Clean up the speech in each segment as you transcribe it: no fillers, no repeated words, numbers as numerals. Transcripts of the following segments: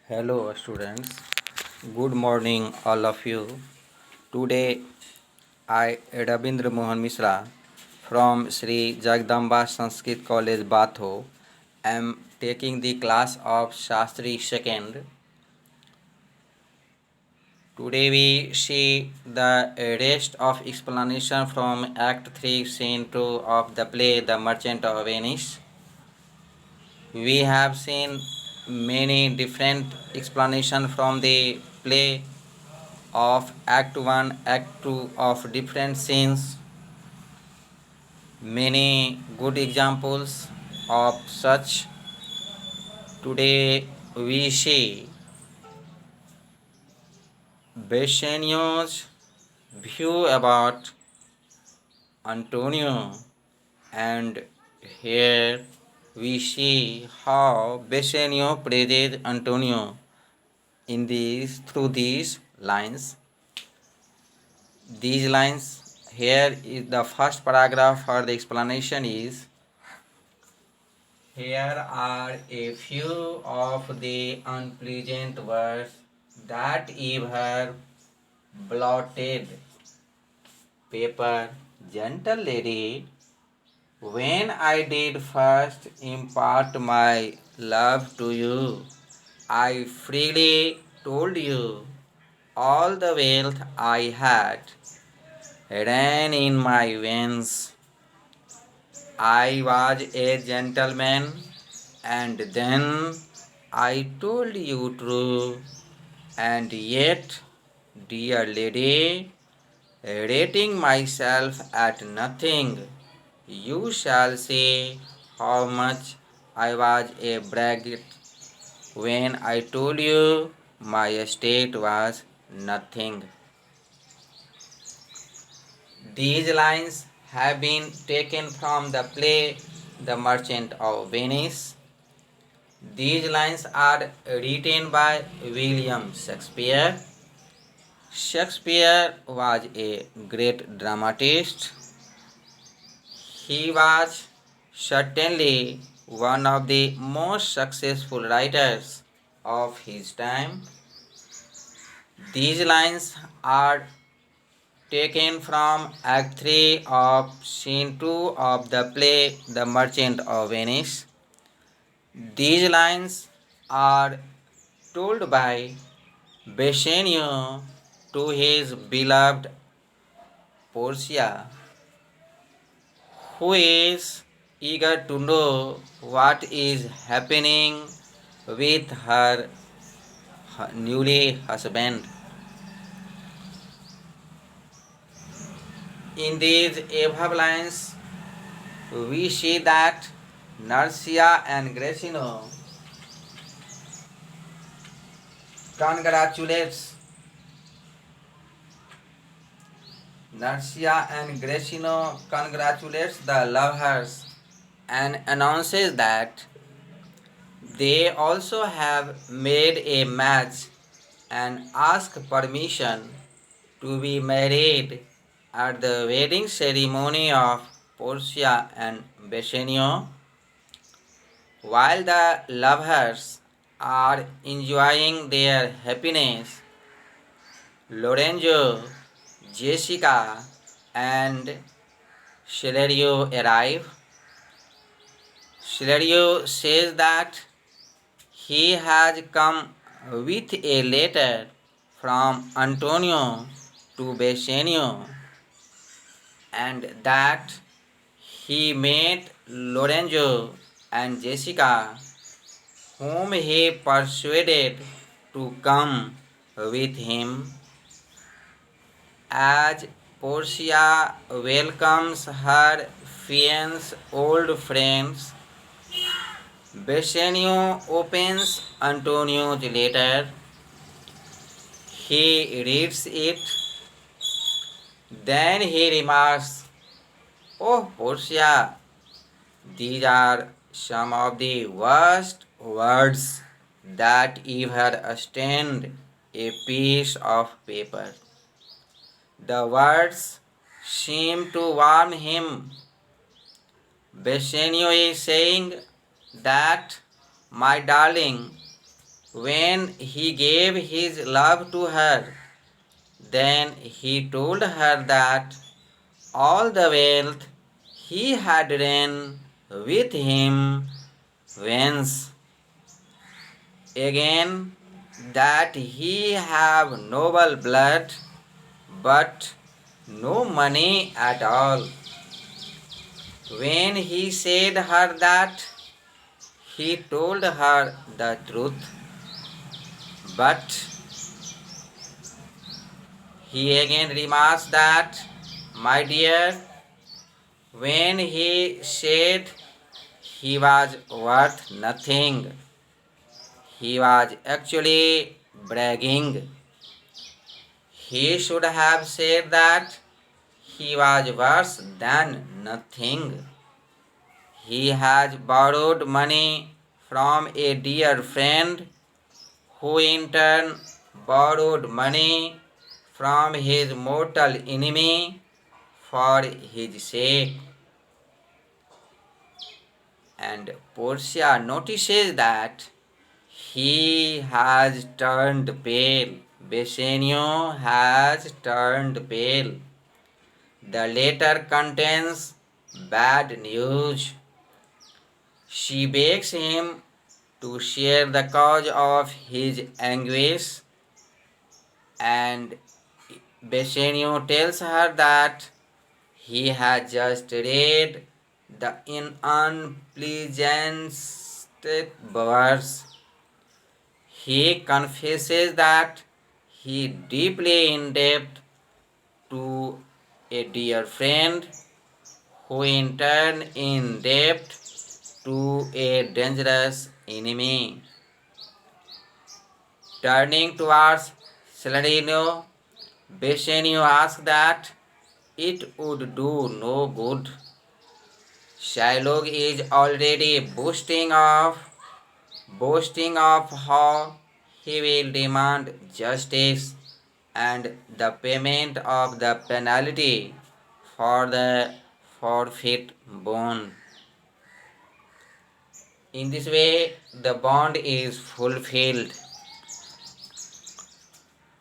Hello, students. Good morning, all of you. Today, I, Rabindra Mohan Mishra, from Sri Jagdamba Sanskrit College, Batho, am taking the class of Shastri second. Today, we see the rest of explanation from Act 3, Scene 2 of the play The Merchant of Venice. We have seen many different explanations from the play of Act 1, Act 2 of different scenes, many good examples of such. Today we see Bassanio's view about Antonio, and here we see how Bassanio praises Antonio in these through these lines. These lines here is the first paragraph for the explanation is: here are a few of the unpleasant words that ever blotted paper. Gentle lady, when I did first impart my love to you, I freely told you all the wealth I had ran in my veins. I was a gentleman, and then I told you true, and yet, dear lady, rating myself at nothing, you shall say how much I was a braggart when I told you my estate was nothing. These lines have been taken from the play The Merchant of Venice. These lines are written by William Shakespeare. Shakespeare was a great dramatist. He was certainly one of the most successful writers of his time. These lines are taken from Act 3 of Scene 2 of the play The Merchant of Venice. These lines are told by Bassanio to his beloved Portia, who is eager to know what is happening with her newly husband. In these above lines, we see that Narcia and Gracino congratulates Narcia and Gracino congratulates the lovers and announces that they also have made a match and ask permission to be married at the wedding ceremony of Portia and Bassanio. While the lovers are enjoying their happiness, Lorenzo, Jessica, and Celerio arrive. Celerio says that he has come with a letter from Antonio to Bassanio, and that he met Lorenzo and Jessica, whom he persuaded to come with him. As Portia welcomes her fiancé's old friends, Bassanio opens Antonio's letter. He reads it, then he remarks, "Oh, Portia, these are some of the worst words that ever stained a piece of paper." The words seem to warn him. Bassanio is saying that, "My darling, when he gave his love to her. Then he told her that all the wealth he had ran with him once again, that he have noble blood but no money at all. When he said her that, he told her the truth, but he again remarks that, my dear, when he said he was worth nothing, he was actually bragging. He should have said that he was worse than nothing. He has borrowed money from a dear friend, who in turn borrowed money from his mortal enemy for his sake. And Portia notices that he has turned pale. Bassanio has turned pale. The letter contains bad news. She begs him to share the cause of his anguish, and Bassanio tells her that he has just read the unpleasant verse. He confesses that he deeply indebted to a dear friend, who in turn indebted to a dangerous enemy. Turning towards Saladino, Bassanio asked that it would do no good. Shylock is already boasting of how he will demand justice and the payment of the penalty for the forfeit bond. In this way, the bond is fulfilled.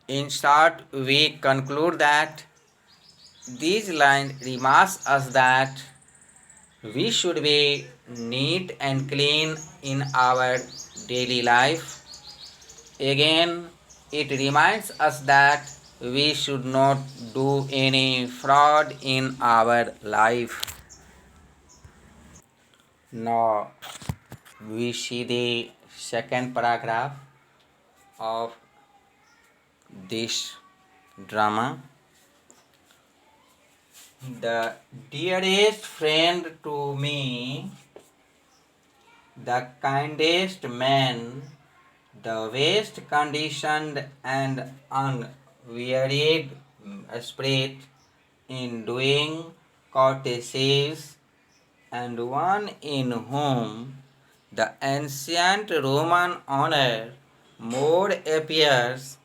In short, we conclude that these lines remind us that we should be neat and clean in our daily life. Again, it reminds us that we should not do any fraud in our life. Now, we see the second paragraph of this drama. The dearest friend to me, the kindest man, the best conditioned and unwearied spirit in doing courtesies, and one in whom the ancient Roman honor more appears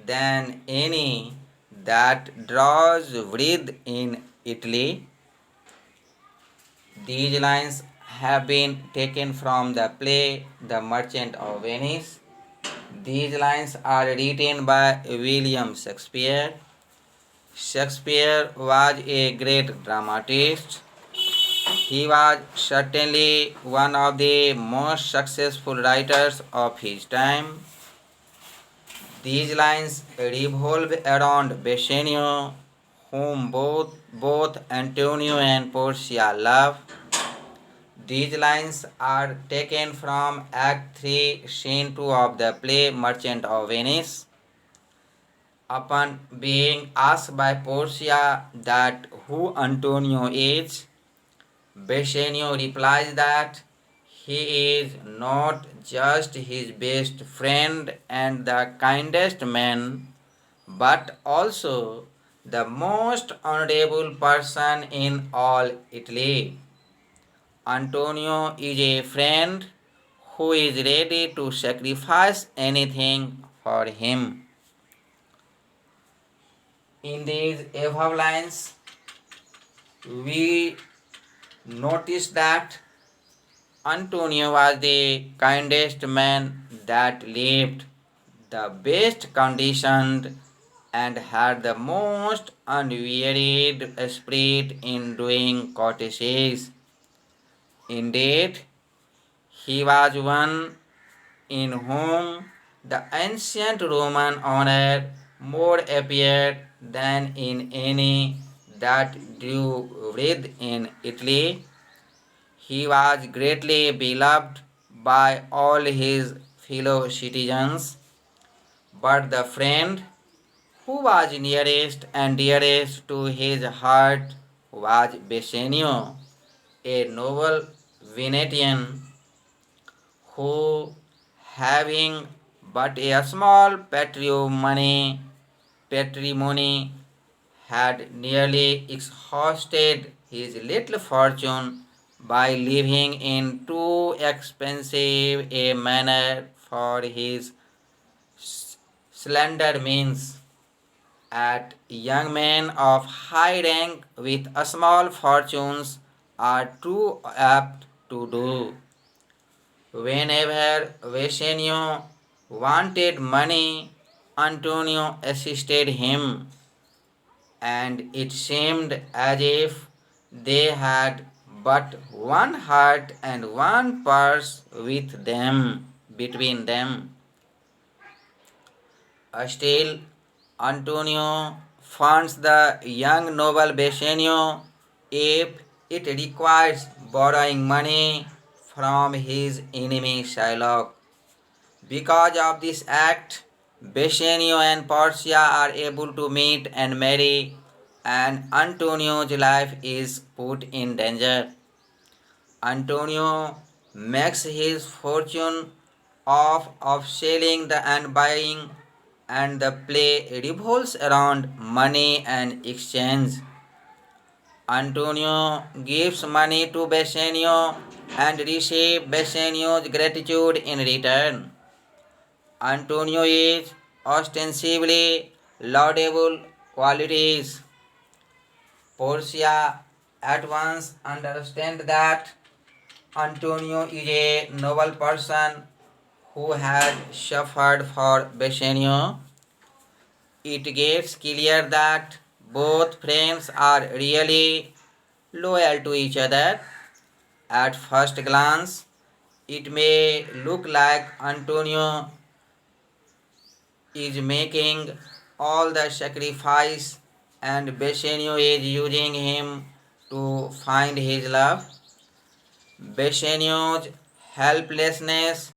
than any that draws breath in Italy. These lines have been taken from the play The Merchant of Venice. These lines are written by William Shakespeare. Shakespeare was a great dramatist. He was certainly one of the most successful writers of his time. These lines revolve around Bassanio, whom both Antonio and Portia love. These lines are taken from Act 3, Scene 2 of the play Merchant of Venice. Upon being asked by Portia that who Antonio is, Bassanio replies that he is not just his best friend and the kindest man, but also the most honorable person in all Italy. Antonio is a friend who is ready to sacrifice anything for him. In these above lines, we notice that Antonio was the kindest man that lived, the best conditioned, and had the most unwearied spirit in doing courtesies. Indeed, he was one in whom the ancient Roman honor more appeared than in any that drew breath in Italy. He was greatly beloved by all his fellow citizens, but the friend who was nearest and dearest to his heart was Bassanio, a noble Venetian who, having but a small patrimony, had nearly exhausted his little fortune by living in too expensive a manner for his slender means. At young men of high rank with small fortunes are too apt to do. Whenever Vesenio wanted money, Antonio assisted him, and it seemed as if they had but one heart and one purse with them between them. Still, Antonio funds the young noble Bassanio if it requires borrowing money from his enemy Shylock. Because of this act, Bassanio and Portia are able to meet and marry, and Antonio's life is put in danger. Antonio makes his fortune of selling the and buying, and the play revolves around money and exchange. Antonio gives money to Bassanio and receives Bassanio's gratitude in return. Antonio is ostensibly laudable qualities. Portia at once understands that Antonio is a noble person who had suffered for Bassanio. It gets clear that both friends are really loyal to each other. At first glance, it may look like Antonio is making all the sacrifice and Bassanio is using him to find his love. Bassanio's helplessness